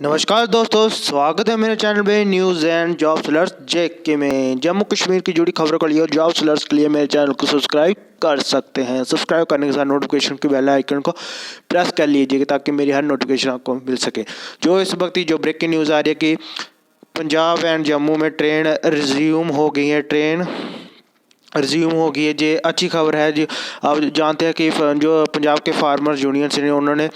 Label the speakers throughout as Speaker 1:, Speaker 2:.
Speaker 1: नमस्कार दोस्तों, स्वागत है मेरे चैनल पे न्यूज़ एंड जॉब सेलर्स जेके में। जम्मू कश्मीर की जुड़ी खबरों के लिए और जॉब सेलर्स के लिए मेरे चैनल को सब्सक्राइब कर सकते हैं। सब्सक्राइब करने के साथ नोटिफिकेशन के बेल आइकन को प्रेस कर लीजिएगा ताकि मेरी हर नोटिफिकेशन आपको मिल सके। जो इस वक्त जो ब्रेकिंग न्यूज़ आ रही है कि पंजाब एंड जम्मू में ट्रेन रिज्यूम हो गई है। ये अच्छी खबर है जी। आप जानते हैं कि जो पंजाब के फार्मर्स यूनियंस ने उन्होंने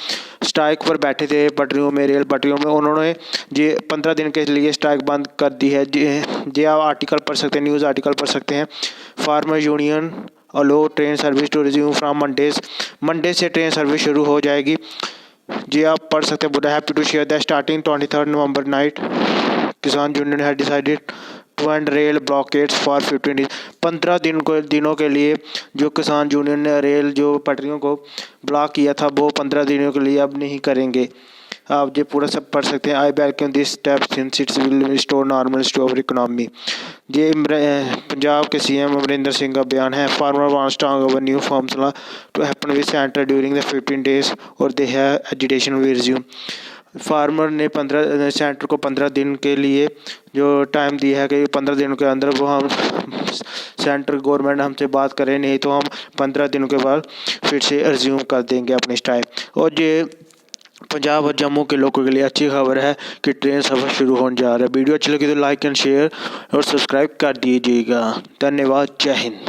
Speaker 1: स्ट्राइक पर बैठे थे पटरियों में, रेल पटरियों में। उन्होंने जी 15 दिन के लिए स्ट्राइक बंद कर दी है। जी आप आर्टिकल पढ़ सकते हैं, न्यूज़ आर्टिकल पढ़ सकते हैं। Farmer union allow train service to resume from Monday से ट्रेन सर्विस शुरू हो जाएगी। जी आप पढ़ सकते हैं। Happy to share that starting 23 November night Kisan union had decided to end rail blockades for 15 days. 15 दिनों के लिए जो किसान यूनियन ने रेल जो पटरियों को ब्लॉक किया था वो 15 दिनों के लिए अब नहीं करेंगे। आप ये पूरा सब पढ़ सकते हैं। I welcome this step since it's will restore normal store economy. ये पंजाब के सीएम अमरिंदर सिंह का बयान है। Farmer wants to over new forms to happen with centre during the 15 days और they have agitation will resume. Farmer ने centre को 15 दिन के लिए जो टाइम दिया है कि 15 दिनों के अंदर वो हम सेंट्रल गवर्नमेंट हमसे बात करें, नहीं तो हम 15 दिनों के बाद फिर से रिज्यूम कर देंगे अपनी स्ट्राइक। और ये पंजाब और जम्मू के लोगों के लिए अच्छी खबर है कि ट्रेन सफ़र शुरू होने जा रहा है। वीडियो अच्छी लगी तो लाइक एंड शेयर और सब्सक्राइब कर दीजिएगा। धन्यवाद। जय हिंद।